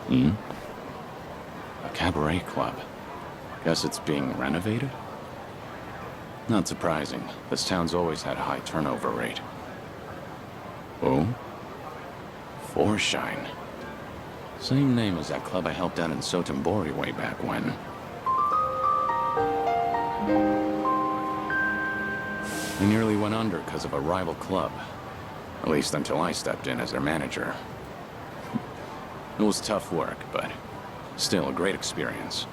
Hmm? A cabaret club. Guess it's being renovated? Not surprising. This town's always had a high turnover rate. Oh? Forshine. Same name as that club I helped out in Sotenbori way back when. They nearly went under because of a rival club. At least until I stepped in as their manager. It was tough work, but still a great experience.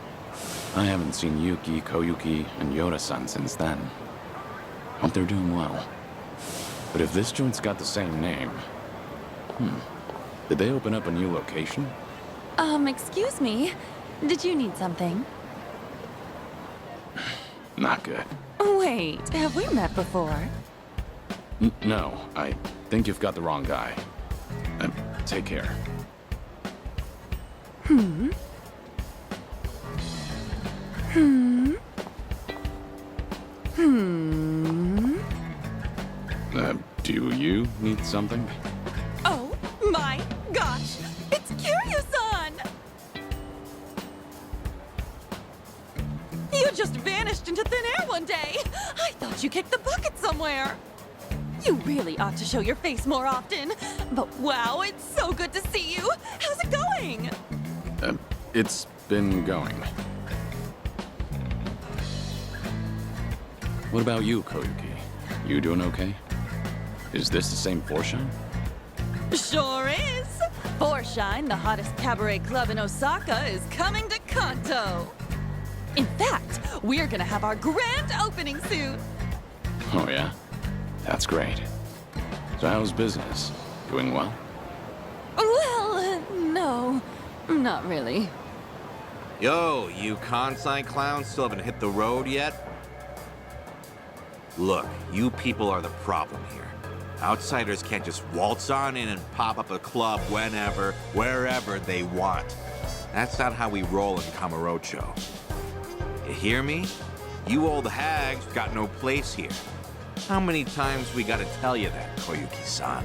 I haven't seen Yuki, Koyuki, and Yoda-san since then. Hope they're doing well. But if this joint's got the same name... Did they open up a new location? Excuse me. Did you need something? Not good. Wait, have we met before? No, I think you've got the wrong guy. Take care. Do you need something? Oh my gosh! It's Kiryu-san! You just vanished into thin air one day! I thought you kicked the bucket somewhere! You really ought to show your face more often. But wow, it's so good to see you! How's it going? It's been going. What about you, Koyuki? You doing okay? Is this the same Forshine? Sure is! Forshine, the hottest cabaret club in Osaka, is coming to Kanto! In fact, we're gonna have our grand opening soon! Oh yeah? That's great. So how's business? Doing well? Well, no. Not really. Yo, you Kansai clowns still haven't hit the road yet? Look, you people are the problem here. Outsiders can't just waltz on in and pop up a club whenever, wherever they want. That's not how we roll in Kamurocho. You hear me? You old hags got no place here. How many times we gotta tell you that, Koyuki-san?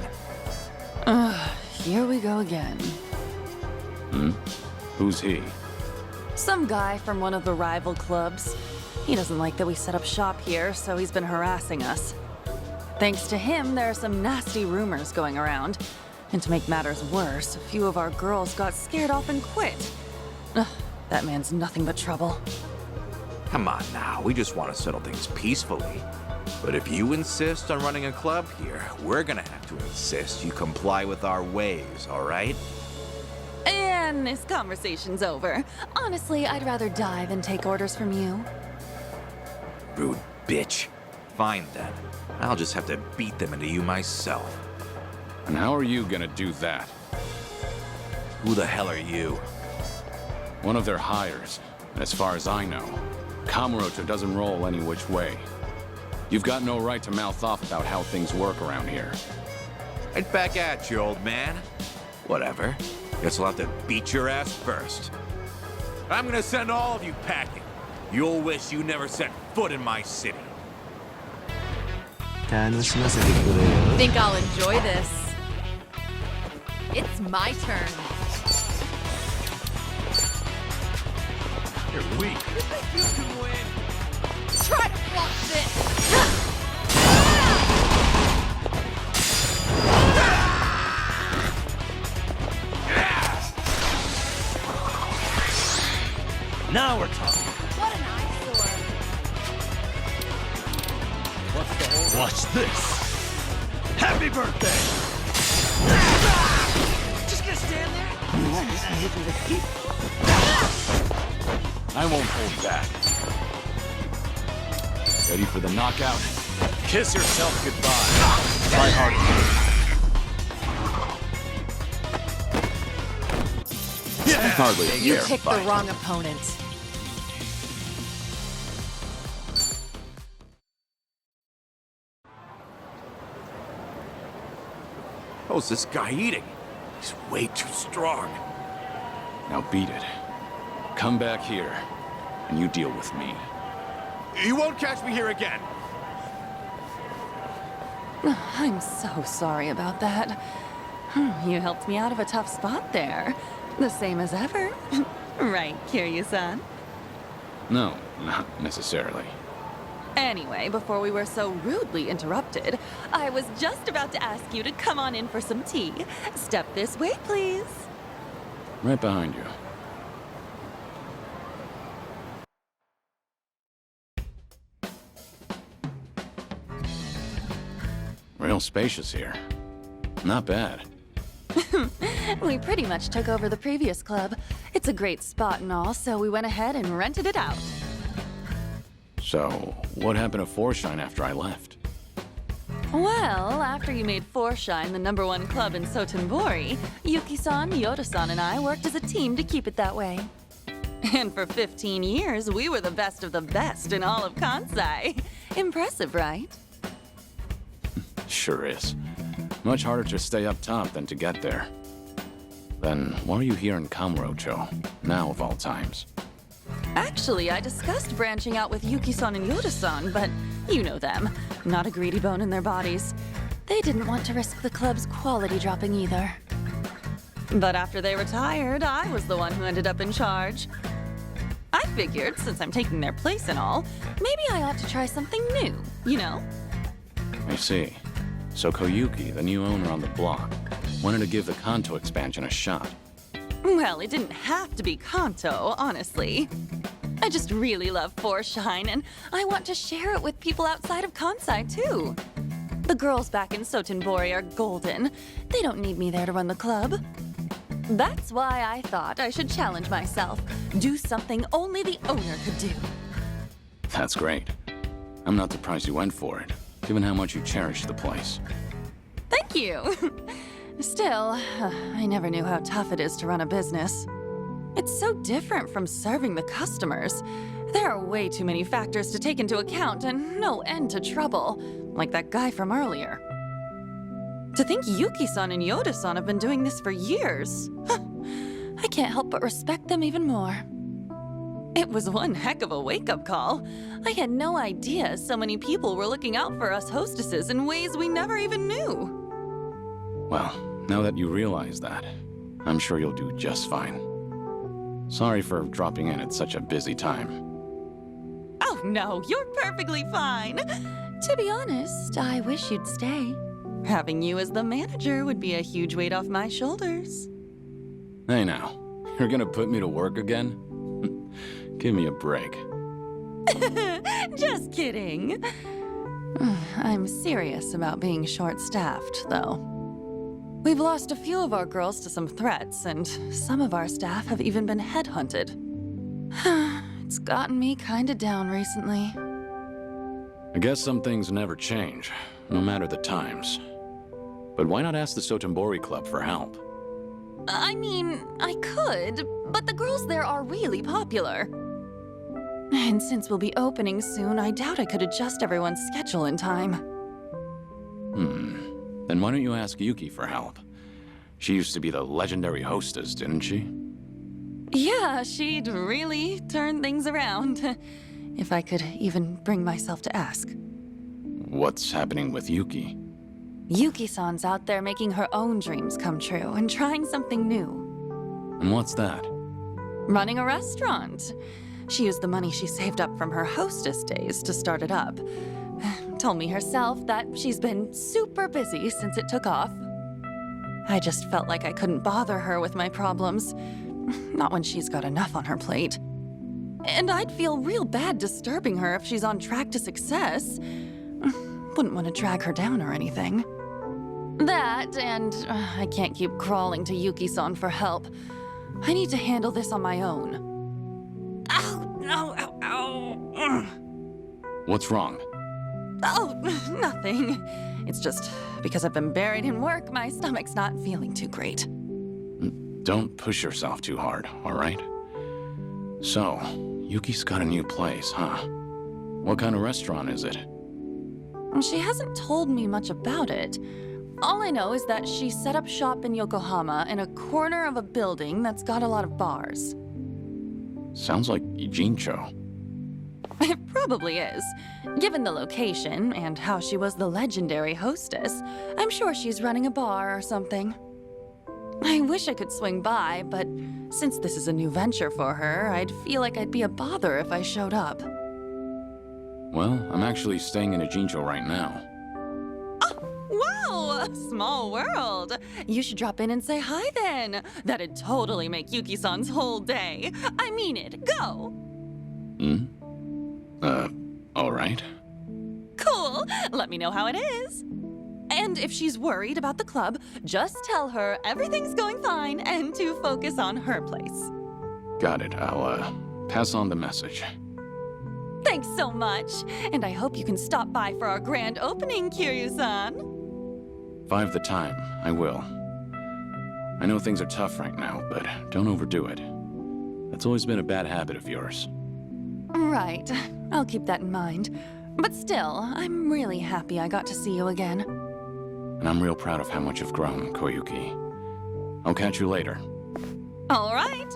Here we go again. Who's he? Some guy from one of the rival clubs. He doesn't like that we set up shop here, so he's been harassing us. Thanks to him, there are some nasty rumors going around. And to make matters worse, a few of our girls got scared off and quit. Ugh, that man's nothing but trouble. Come on now, we just want to settle things peacefully. But if you insist on running a club here, we're gonna have to insist you comply with our ways, all right? And this conversation's over. Honestly, I'd rather die than take orders from you. Rude bitch. Fine then. I'll just have to beat them into you myself. And how are you gonna do that? Who the hell are you? One of their hires. And as far as I know, Kamurocho doesn't roll any which way. You've got no right to mouth off about how things work around here. Right back at you, old man. Whatever. Guess I'll have to beat your ass first. I'm gonna send all of you packing. You'll wish you never set foot in my city. Think I'll enjoy this. It's my turn. You're weak. You can win. Try to block this. Now we're talking. What an eyesore. Watch this. Happy birthday. Just gonna stand there? I won't hold back. Ready for the knockout? Kiss yourself goodbye. Try harder. Yeah. Hardly a You fair picked the fight. wrong opponent. How's this guy eating? He's way too strong. Now beat it. Come back here, and you deal with me. You won't catch me here again. I'm so sorry about that. You helped me out of a tough spot there. The same as ever. Right, Kiryu-san? No, not necessarily. Anyway, before we were so rudely interrupted, I was just about to ask you to come on in for some tea. Step this way, please. Right behind you. Real spacious here. Not bad. We pretty much took over the previous club. It's a great spot and all, so we went ahead and rented it out. So, what happened to Forshine after I left? Well, after you made Forshine the #1 club in Sotenbori, Yuki-san, Yoda-san, and I worked as a team to keep it that way. And for 15 years, we were the best of the best in all of Kansai. Impressive, right? Sure is. Much harder to stay up top than to get there. Then, why are you here in Kamurocho, now of all times? Actually, I discussed branching out with Yuki-san and Yoda-san, but you know them. Not a greedy bone in their bodies. They didn't want to risk the club's quality dropping either. But after they retired, I was the one who ended up in charge. I figured, since I'm taking their place and all, maybe I ought to try something new, you know? I see. So Koyuki, the new owner on the block, wanted to give the Kanto expansion a shot. Well, it didn't have to be Kanto, honestly. I just really love Forshine, and I want to share it with people outside of Kansai, too. The girls back in Sotenbori are golden. They don't need me there to run the club. That's why I thought I should challenge myself. Do something only the owner could do. That's great. I'm not surprised you went for it, given how much you cherish the place. Thank you. Still, I never knew how tough it is to run a business. It's so different from serving the customers. There are way too many factors to take into account and no end to trouble, like that guy from earlier. To think Yuki-san and Yoda-san have been doing this for years. I can't help but respect them even more. It was one heck of a wake-up call. I had no idea so many people were looking out for us hostesses in ways we never even knew. Well, now that you realize that, I'm sure you'll do just fine. Sorry for dropping in at such a busy time. Oh no, you're perfectly fine. To be honest, I wish you'd stay. Having you as the manager would be a huge weight off my shoulders. Hey now, you're gonna put me to work again? Give me a break. Just kidding. I'm serious about being short-staffed, though. We've lost a few of our girls to some threats, and some of our staff have even been headhunted. It's gotten me kinda down recently. I guess some things never change, no matter the times. But why not ask the Sotenbori Club for help? I mean, I could, but the girls there are really popular. And since we'll be opening soon, I doubt I could adjust everyone's schedule in time. Then why don't you ask Yuki for help? She used to be the legendary hostess, didn't she? Yeah, she'd really turn things around. If I could even bring myself to ask. What's happening with Yuki? Yuki-san's out there making her own dreams come true and trying something new. And what's that? Running a restaurant. She used the money she saved up from her hostess days to start it up. Told me herself that she's been super busy since it took off. I just felt like I couldn't bother her with my problems. Not when she's got enough on her plate. And I'd feel real bad disturbing her if she's on track to success. Wouldn't want to drag her down or anything. That, and I can't keep crawling to Yuki-san for help. I need to handle this on my own. Ow! No! Ow! Ow! What's wrong? Oh, nothing. It's just because I've been buried in work, my stomach's not feeling too great. Don't push yourself too hard, all right? So, Yuki's got a new place, huh? What kind of restaurant is it? She hasn't told me much about it. All I know is that she set up shop in Yokohama in a corner of a building that's got a lot of bars. Sounds like Ijincho. It probably is. Given the location and how she was the legendary hostess, I'm sure she's running a bar or something. I wish I could swing by, but since this is a new venture for her, I'd feel like I'd be a bother if I showed up. Well, I'm actually staying in Ijincho right now. Wow! Small world! You should drop in and say hi then. That'd totally make Yuki-san's whole day. I mean it. Go! Alright. Cool! Let me know how it is. And if she's worried about the club, just tell her everything's going fine and to focus on her place. Got it. I'll, pass on the message. Thanks so much. And I hope you can stop by for our grand opening, Kiryu-san. 5 the time. I will. I know things are tough right now, but don't overdo it. That's always been a bad habit of yours. Right. I'll keep that in mind. But still, I'm really happy I got to see you again. And I'm real proud of how much you've grown, Koyuki. I'll catch you later. All right.